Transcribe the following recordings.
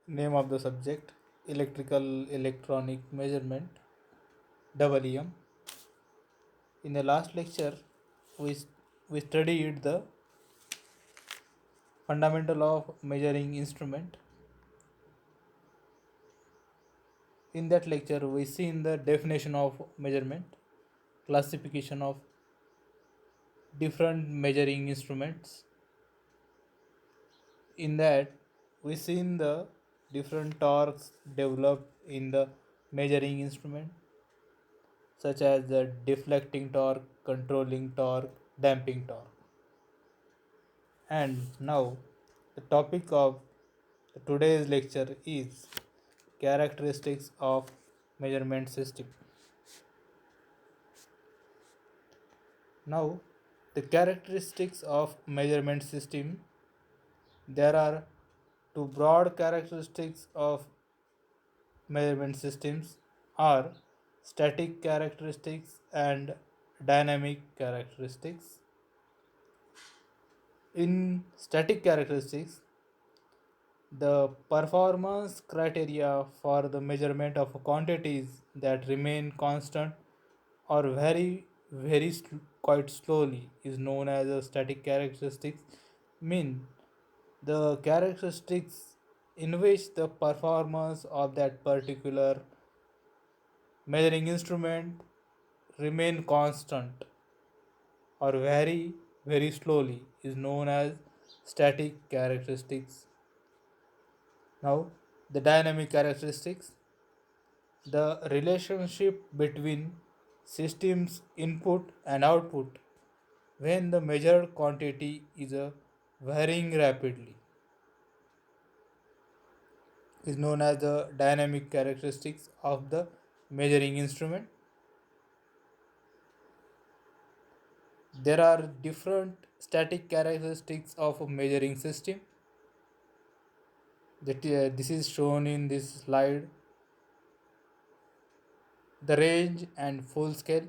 Name of the subject: Electrical Electronic Measurement, EEM. In the last lecture, we, we studied the fundamental of measuring instrument. In that lecture, we seen the definition of measurement, classification of different measuring instruments. In that, we seen the different torques developed in the measuring instrument, such as the deflecting torque, controlling torque, damping torque. And now, the topic of today's lecture is characteristics of measurement system. Now, the characteristics of measurement system, there are two broad characteristics of measurement systems are static characteristics and dynamic characteristics. In static characteristics, the performance criteria for the measurement of quantities that remain constant or quite slowly is known as a static characteristics. Mean the characteristics in which the performance of that particular measuring instrument remain constant or very slowly is known as static characteristics. Now, the dynamic characteristics, the relationship between systems input and output when the measured quantity is varying rapidly is known as the dynamic characteristics of the measuring instrument. There are different static characteristics of a measuring system. This is shown in this slide. The range and full scale.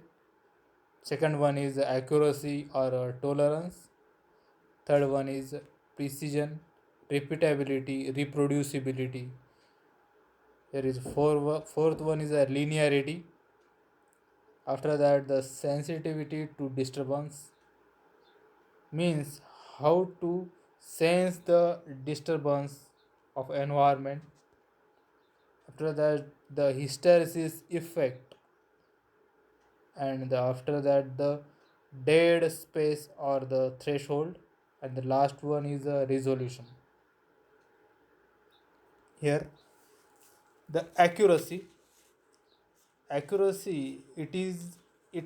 Second one is accuracy or tolerance. Third one is precision, repeatability, reproducibility. There is fourth one is a linearity. After that, the sensitivity to disturbance means how to sense the disturbance of environment. After that, the hysteresis effect, and after that, the dead space or the threshold, and the last one is the resolution. Here, the accuracy, it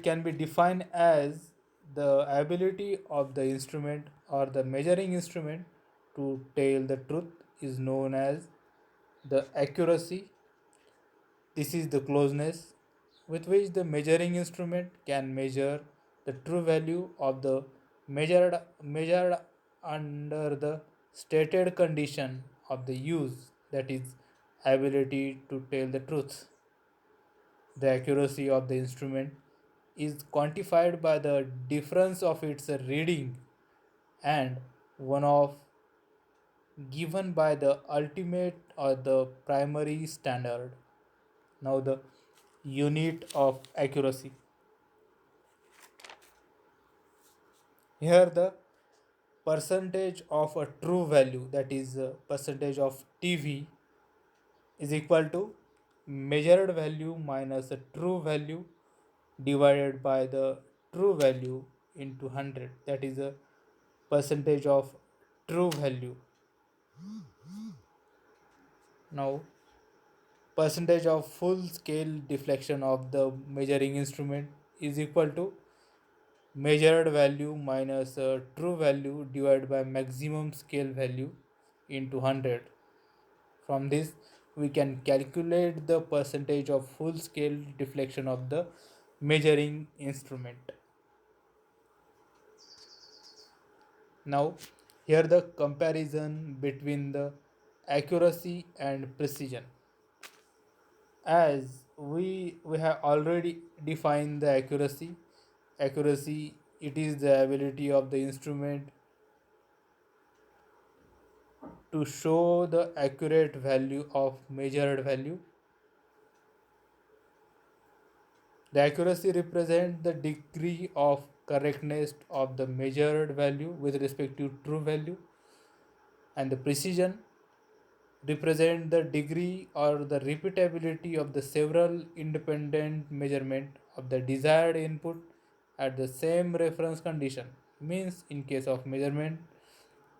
can be defined as the ability of the instrument or the measuring instrument to tell the truth is known as the accuracy. This is the closeness with which the measuring instrument can measure the true value of the measured under the stated condition of the use, that is ability to tell the truth. The accuracy of the instrument is quantified by the difference of its reading and one of given by the ultimate or the primary standard. Now, the unit of accuracy. Here, the percentage of a true value, that is percentage of TV, is equal to measured value minus a true value divided by the true value into 100, that is a percentage of true value. Now, percentage of full scale deflection of the measuring instrument is equal to measured value minus true value divided by maximum scale value into 100. From this, we can calculate the percentage of full scale deflection of the measuring instrument. Now, here the comparison between the accuracy and precision. As we have already defined the accuracy, it is the ability of the instrument to show the accurate value of measured value. The accuracy represents the degree of correctness of the measured value with respect to true value, and the precision represent the degree or the repeatability of the several independent measurement of the desired input at the same reference condition. Means in case of measurement,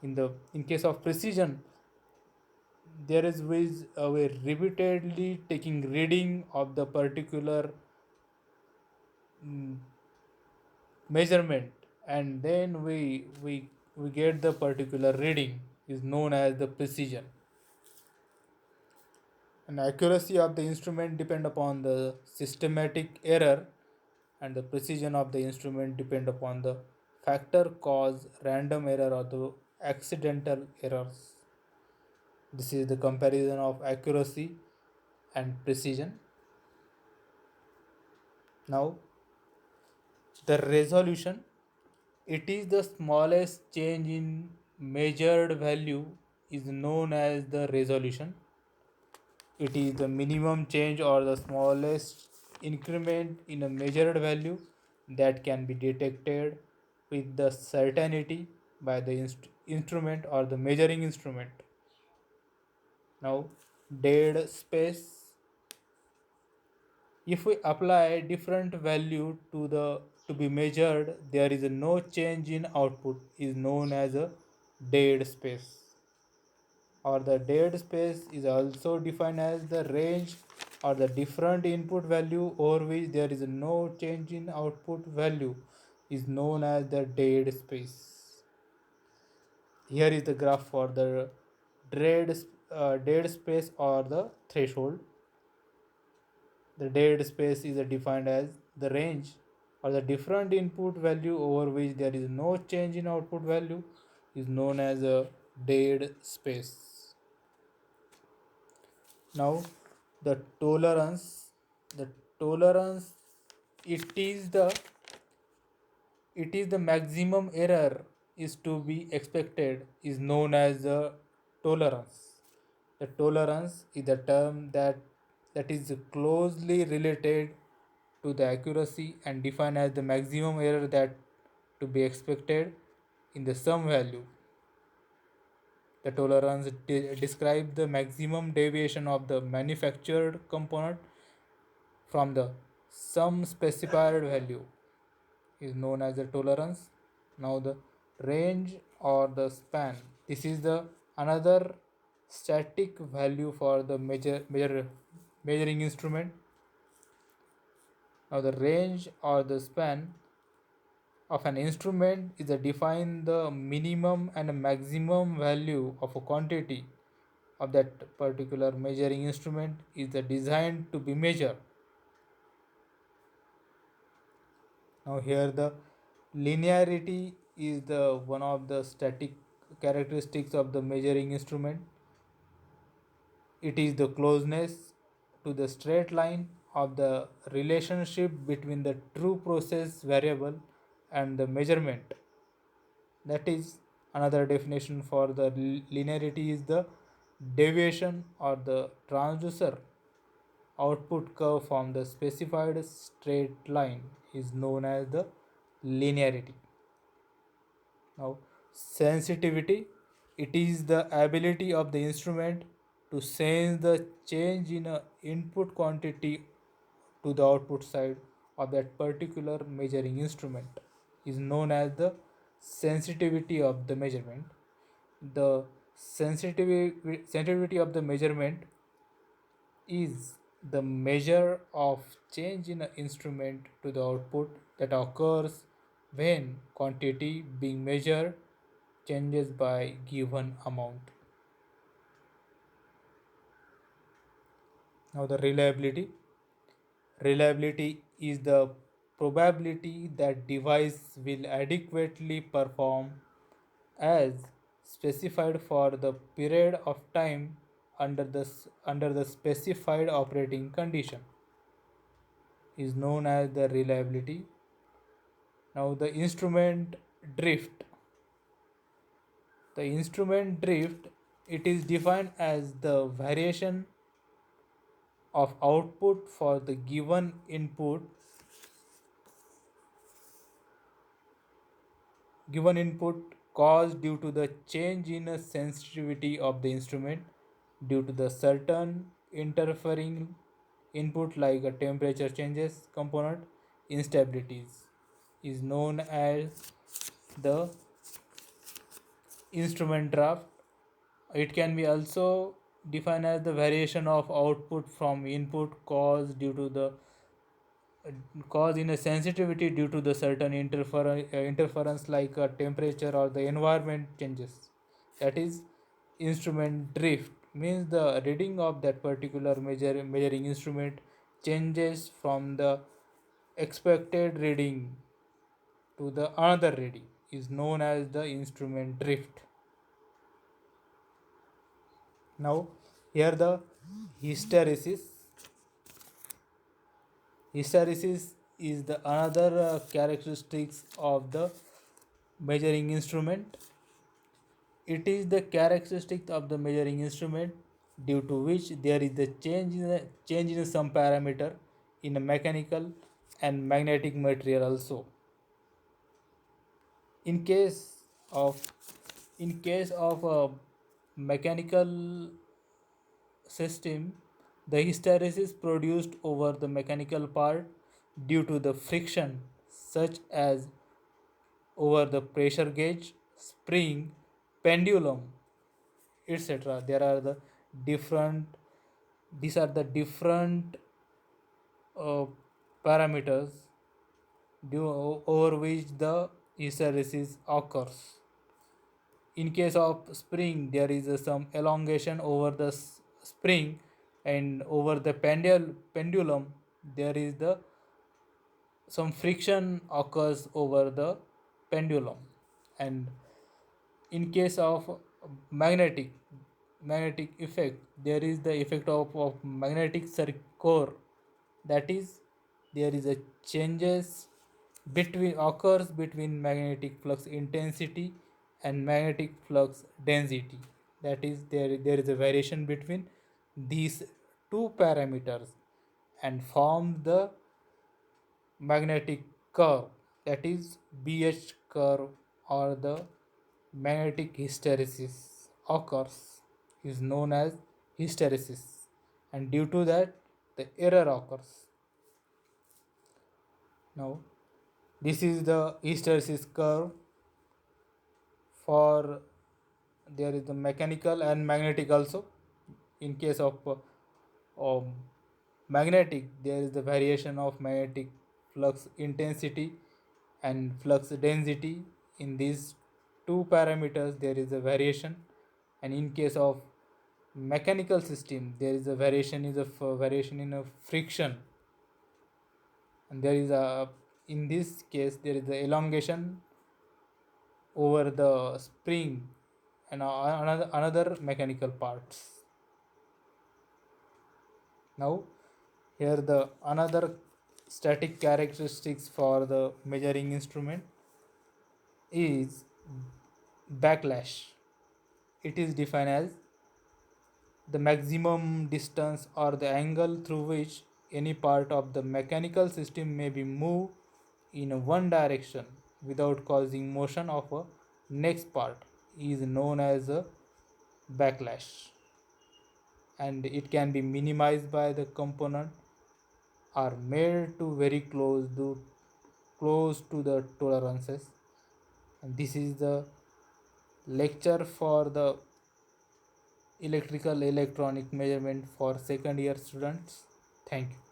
in case of precision, there is ways we repeatedly taking reading of the particular mm, measurement, and then we get the particular reading is known as the precision. And accuracy of the instrument depend upon the systematic error, and the precision of the instrument depend upon the factor cause random error or the accidental errors. This is the comparison of accuracy and precision. Now, the resolution, it is the smallest change in measured value is known as the resolution. It is the minimum change or the smallest increment in a measured value that can be detected with the certainty by the instrument or the measuring instrument. Now, dead space. If we apply different value to be measured, there is no change in output is known as a dead space. Or the dead space is also defined as the range or the different input value over which there is no change in output value is known as the dead space. Here is the graph for the dead space or the threshold. The dead space is defined as the range or the different input value over which there is no change in output value is known as a dead space. Now, the tolerance, the tolerance, it is the maximum error is to be expected is known as the tolerance. The tolerance is the term that is closely related to the accuracy and defined as the maximum error that to be expected in the sum value. The tolerance describes the maximum deviation of the manufactured component from the some specified value is known as the tolerance. Now the range or the span. This is the another static value for the measuring instrument. Now the range or the span of an instrument is a define the minimum and a maximum value of a quantity of that particular measuring instrument is the designed to be measured. Now here the linearity is the one of the static characteristics of the measuring instrument. It is the closeness to the straight line of the relationship between the true process variable and the measurement. That is another definition for the linearity is the deviation or the transducer output curve from the specified straight line is known as the linearity. Now, sensitivity, it is the ability of the instrument to sense the change in a input quantity to the output side of that particular measuring instrument is known as the sensitivity of the measurement. The sensitivity of the measurement is the measure of change in an instrument to the output that occurs when quantity being measured changes by given amount. Now the reliability. Reliability is the probability that device will adequately perform as specified for the period of time under the specified operating condition is known as the reliability. Now the instrument drift. The instrument drift It is defined as the variation of output for the given input caused due to the change in a sensitivity of the instrument due to the certain interfering input like a temperature changes component instabilities is known as the instrument draft. It can be also defined as the variation of output from input caused due to the cause in a sensitivity due to the certain interference like temperature or the environment changes. That is instrument drift means the reading of that particular measuring instrument changes from the expected reading to the another reading is known as the instrument drift. Now here the hysteresis. Hysteresis is the another characteristics of the measuring instrument. It is the characteristic of the measuring instrument due to which there is the change in some parameter in a mechanical and magnetic material also. In case of a mechanical system, the hysteresis produced over the mechanical part due to the friction such as over the pressure gauge, spring, pendulum, etc. Different these are the different uh, parameters over which the hysteresis occurs. In case of spring, there is some elongation over the spring, and over the pendulum, there is the some friction occurs over the pendulum. And in case of magnetic magnetic effect, there is the effect of magnetic core. That is, there is a changes between occurs between magnetic flux intensity and magnetic flux density. That is, there is a variation between these two parameters and form the magnetic curve, that is BH curve, or the magnetic hysteresis occurs is known as hysteresis, and due to that the error occurs. Now this is the hysteresis curve for there is the mechanical and magnetic also. In case of magnetic, there is the variation of magnetic flux intensity and flux density. In these two parameters there is a variation, and in case of mechanical system there is a variation in a friction, and there is a in this case there is a elongation over the spring and another mechanical parts. Now here the another static characteristics for the measuring instrument is backlash. It is defined as the maximum distance or the angle through which any part of the mechanical system may be moved in one direction without causing motion of a next part is known as a backlash, and it can be minimized by the component are made to very close to the tolerances. And this is the lecture for the electrical electronic measurement for second year students. Thank you.